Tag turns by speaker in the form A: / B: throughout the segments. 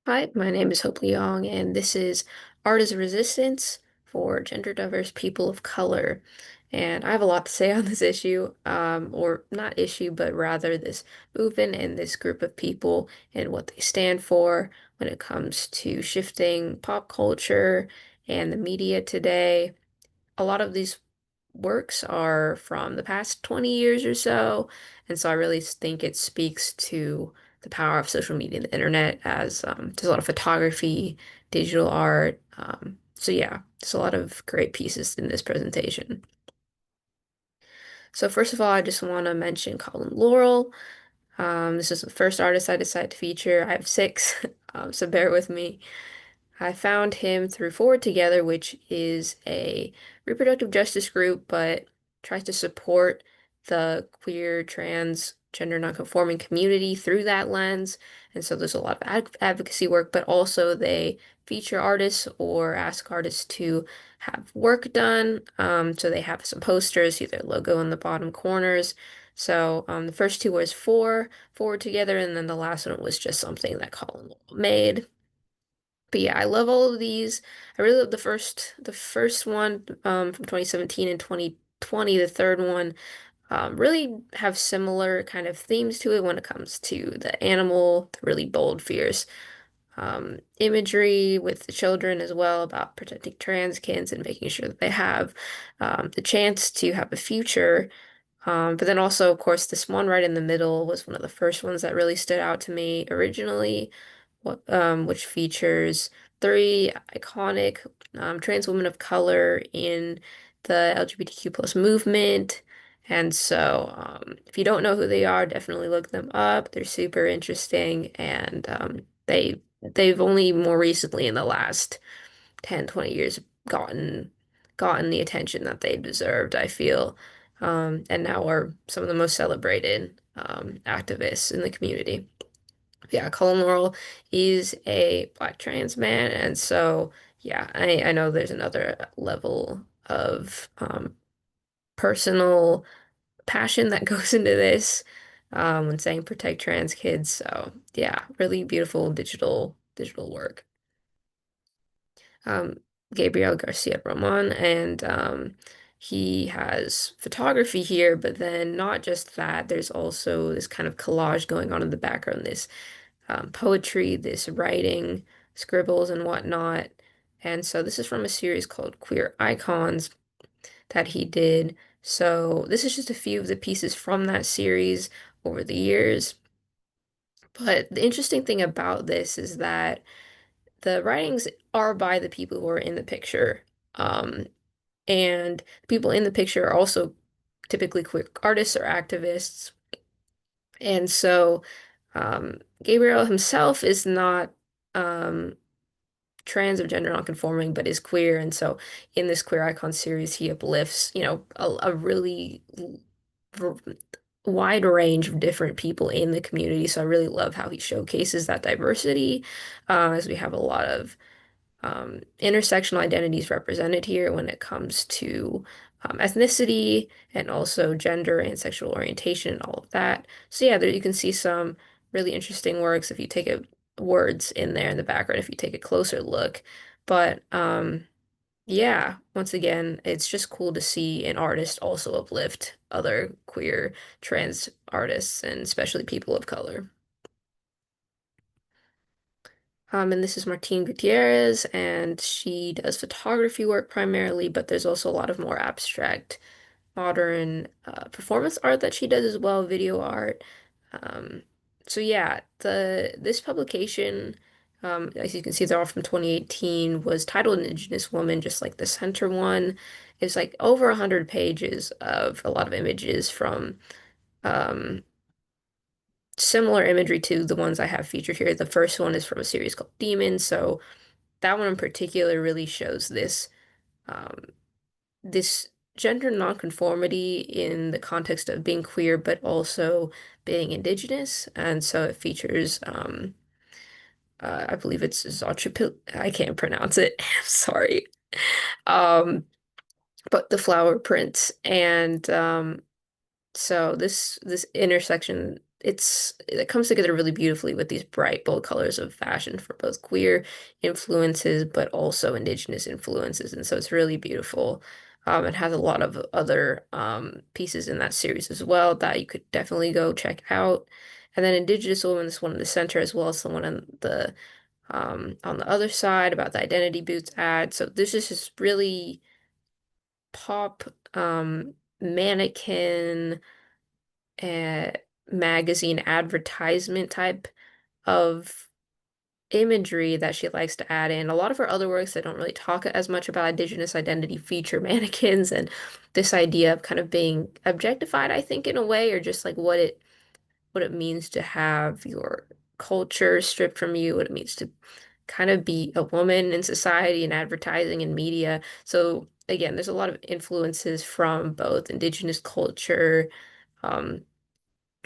A: Hi, my name is Hope Leong, and this is Art as a Resistance for Gender Diverse People of Color. And I have a lot to say on this issue, or not issue, but rather this movement and this group of people and what they stand for when it comes to shifting pop culture and the media today. A lot of these works are from the past 20 years or so. And so I really think it speaks to the power of social media and the internet as there's a lot of photography, digital art. So yeah, there's a lot of great pieces in this presentation. So first of all, I just want to mention Colin Laurel. This is the first artist I decided to feature. I have six, so bear with me. I found him through Forward Together, which is a reproductive justice group, but tries to support the queer, trans, gender nonconforming community through that lens. And so there's a lot of advocacy work, but also they feature artists or ask artists to have work done. So they have some posters, see their logo in the bottom corners. So the first two was for Forward Together, and then the last one was just something that Colin made. But yeah, I love all of these. I really love the first one from 2017 and 2020. The third one really have similar kind of themes to it when it comes to the animal, the really bold, fierce imagery with the children as well about protecting trans kids and making sure that they have the chance to have a future. But then also, of course, this one right in the middle was one of the first ones that really stood out to me originally, which features three iconic trans women of color in the LGBTQ plus movement. And so, if you don't know who they are, definitely look them up. They're super interesting, and they've only more recently in the last 10, 20 years gotten the attention that they deserved, I feel. And now are some of the most celebrated activists in the community. Yeah, Colin Laurel is a black trans man, and so yeah, I know there's another level of personal passion that goes into this when saying protect trans kids. So yeah, really beautiful digital work. um, Gabriel Garcia Roman, and he has photography here, but then not just that, there's also this kind of collage going on in the background, this poetry, this writing, scribbles, and whatnot. And so this is from a series called Queer Icons that he did. So this is just a few of the pieces from that series over the years. But the interesting thing about this is that the writings are by the people who are in the picture. Um, and people in the picture are also typically queer artists or activists. And so Gabriel himself is not um, trans or gender nonconforming, but is queer. And so in this Queer Icon series, he uplifts, a really v- wide range of different people in the community. So I really love how he showcases that diversity, as we have a lot of intersectional identities represented here when it comes to ethnicity and also gender and sexual orientation and all of that. So yeah, there you can see some really interesting works if you take a words in there in the background if you take a closer look. But yeah, once again, it's just cool to see an artist also uplift other queer trans artists and especially people of color. And this is Martine Gutierrez, and she does photography work primarily, but there's also a lot of more abstract, modern performance art that she does as well, video art. Um, so yeah, the this publication, as you can see, they're all from 2018, was titled Indigenous Woman, just like the center one. It's like over 100 pages of a lot of images from um, similar imagery to the ones I have featured here. The first one is from a series called Demons, so that one in particular really shows um, this gender nonconformity in the context of being queer, but also being indigenous. And so it features, I believe it's Xochipilco. I can't pronounce it. I'm sorry. Um, but the flower prints and so this intersection it comes together really beautifully with these bright, bold colors of fashion for both queer influences, but also indigenous influences. And so it's really beautiful. It has a lot of other pieces in that series as well that you could definitely go check out. And then Indigenous Woman is one in the center as well as the one on the other side about the Identity Boots ad. So this is just really pop mannequin uh, magazine advertisement type of imagery that she likes to add in. A lot of her other works that don't really talk as much about Indigenous identity feature mannequins and this idea of kind of being objectified, I think, in a way, or just like what it means to have your culture stripped from you, what it means to kind of be a woman in society and advertising and media. So again, there's a lot of influences from both Indigenous culture, um,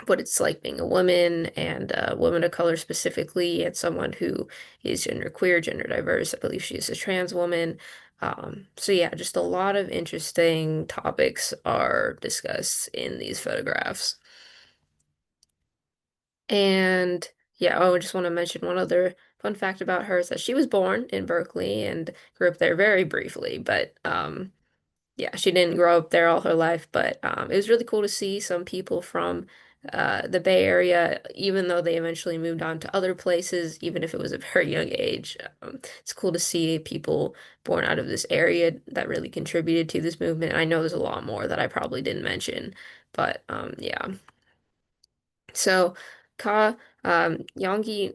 A: what it's like being a woman and a woman of color specifically, and someone who is genderqueer, gender diverse. I believe she is a trans woman. So yeah, just a lot of interesting topics are discussed in these photographs. And yeah, oh, I just want to mention one other fun fact about her is that she was born in Berkeley and grew up there very briefly, but yeah, she didn't grow up there all her life, but it was really cool to see some people from the Bay Area, even though they eventually moved on to other places, even if it was a very young age. It's cool to see people born out of this area that really contributed to this movement. I know there's a lot more that I probably didn't mention, but yeah. So, Ka Yongni,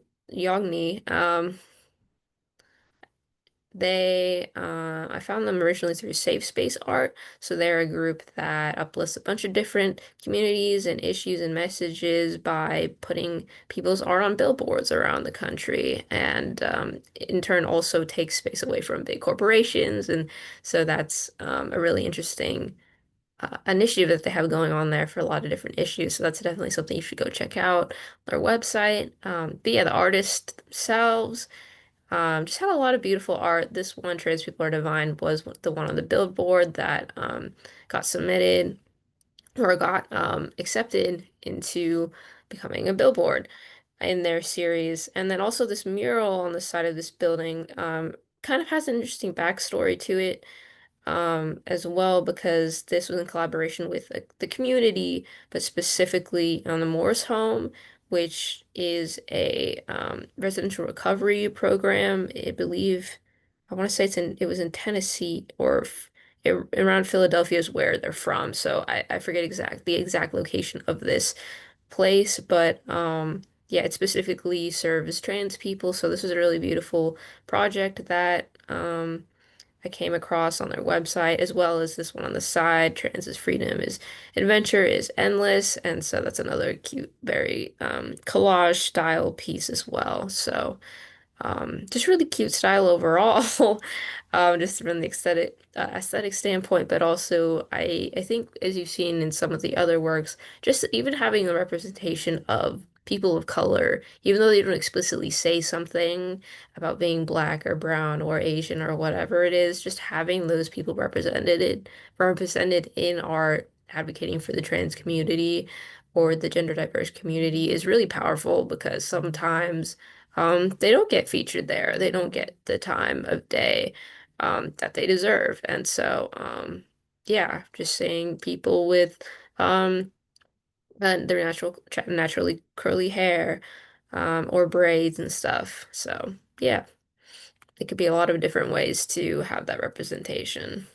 A: I found them originally through Safe Space Art. So they're a group that uplifts a bunch of different communities and issues and messages by putting people's art on billboards around the country, and in turn also takes space away from big corporations. And so that's a really interesting initiative that they have going on there for a lot of different issues. So that's definitely something you should go check out their website. But yeah, the artists themselves. Just had a lot of beautiful art. This one, Trans People Are Divine, was the one on the billboard that got submitted or got accepted into becoming a billboard in their series. And then also this mural on the side of this building kind of has an interesting backstory to it as well because this was in collaboration with the community, but specifically on the Morris Home, which is a residential recovery program. I believe I want to say it was in Tennessee or around Philadelphia is where they're from. So I forget the exact location of this place, but yeah, it specifically serves trans people. So this was a really beautiful project that I came across on their website, as well as this one on the side. Trans is freedom is adventure is endless. And so that's another cute, very collage style piece as well. So just really cute style overall, just from the aesthetic standpoint, but also I think as you've seen in some of the other works, just even having a representation of people of color, even though they don't explicitly say something about being black or brown or Asian or whatever it is, just having those people represented in art, advocating for the trans community or the gender diverse community is really powerful because sometimes they don't get featured there. They don't get the time of day that they deserve. And so, yeah, just seeing people with their naturally curly hair or braids and stuff. So, yeah, it could be a lot of different ways to have that representation.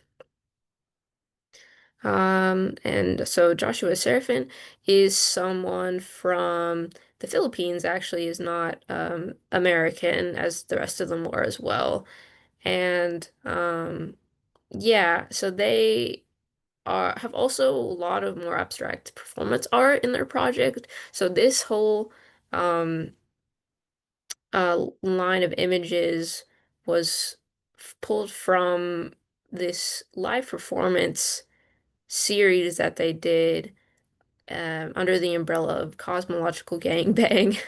A: And so Joshua Serafin is someone from the Philippines, actually is not American as the rest of them were as well. And yeah, so they are have also a lot of more abstract performance art in their project. So this whole um line of images was pulled from this live performance series that they did under the umbrella of Cosmological Gangbang.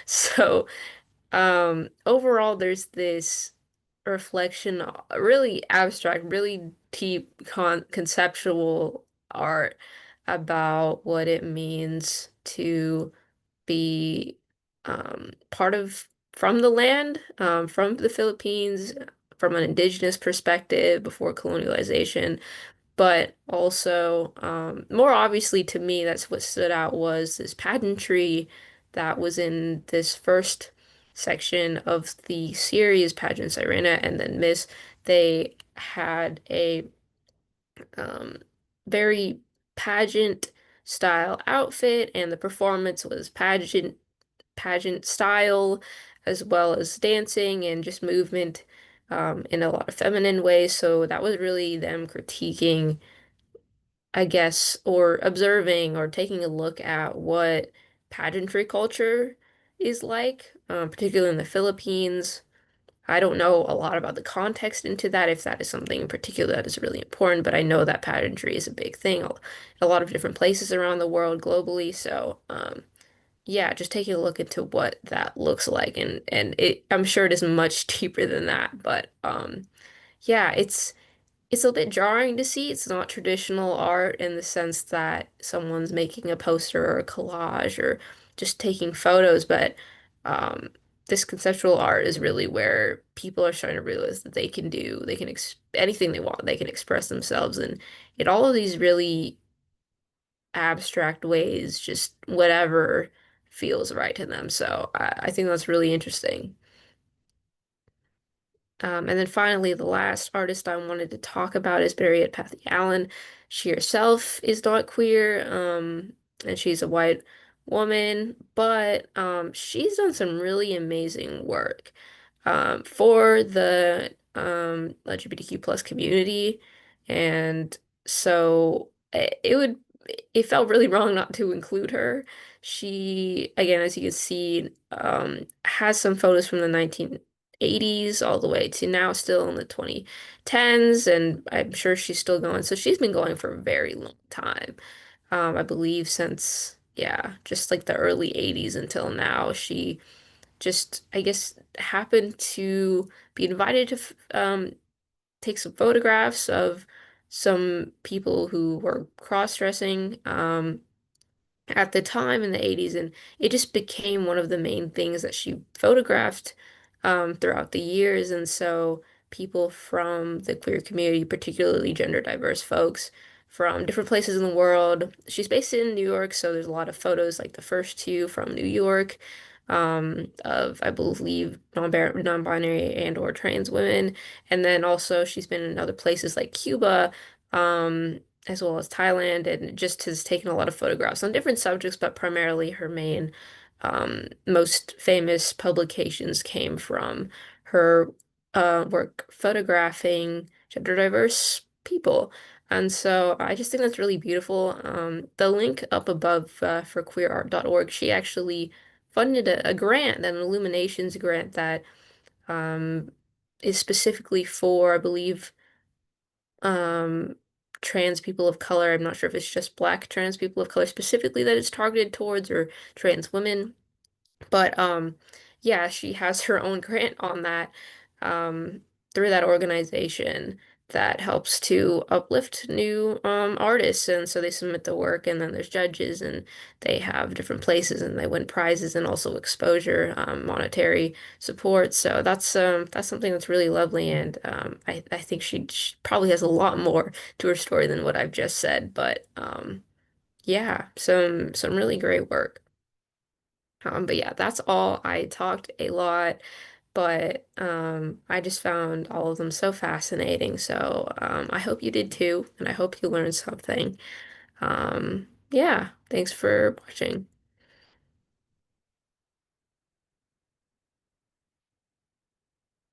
A: So overall, there's this reflection, really abstract, really deep conceptual art about what it means to be part of from the land, from the Philippines, from an indigenous perspective before colonialization. But also, more obviously to me, that's what stood out was this pageantry that was in this first section of the series, Pageant Sirena and then Miss. They had a um, very pageant style outfit, and the performance was pageant style, as well as dancing and just movement in a lot of feminine ways. So that was really them critiquing, I guess, or observing or taking a look at what pageantry culture is like, particularly in the Philippines. I don't know a lot about the context into that, if that is something in particular that is really important, but I know that pageantry is a big thing in a lot of different places around the world globally. So, yeah, just taking a look into what that looks like, and I'm sure it is much deeper than that, but yeah, it's a bit jarring to see. It's not traditional art in the sense that someone's making a poster or a collage or just taking photos, but um, this conceptual art is really where people are starting to realize that they can ex anything they want, they can express themselves in all of these really abstract ways, just whatever feels right to them. So I think that's really interesting. And then finally, the last artist I wanted to talk about is Harriet Pathy Allen. She herself is not queer, and she's a white woman, but she's done some really amazing work for the LGBTQ plus community. And so it felt really wrong not to include her. She, again, as you can see, has some photos from the 1980s all the way to now, still in the 2010s, and I'm sure she's still going. So she's been going for a very long time. I believe since, yeah, just like the early 80s until now. She just, I guess, happened to be invited to take some photographs of some people who were cross-dressing. At the time in the 80s, and it just became one of the main things that she photographed throughout the years. And so people from the queer community, particularly gender diverse folks from different places in the world. She's based in New York, so there's a lot of photos, like the first two from New York, of, I believe, non-binary and or trans women. And then also she's been in other places like Cuba, as well as Thailand, and just has taken a lot of photographs on different subjects, but primarily her main, most famous publications came from her work photographing gender diverse people. And so I just think that's really beautiful. The link up above for queerart.org, she actually funded a grant, an Illuminations grant that um, is specifically for, I believe, um trans people of color. I'm not sure if it's just black trans people of color specifically that it's targeted towards, or trans women. But yeah, she has her own grant on that um through that organization that helps to uplift new artists. And so they submit the work, and then there's judges, and they have different places, and they win prizes and also exposure, monetary support. So that's something that's really lovely, and I think she probably has a lot more to her story than what I've just said. But yeah, some really great work. But yeah, that's all. I talked a lot, but I just found all of them so fascinating. So I hope you did too, and I hope you learned something. Yeah, thanks for watching.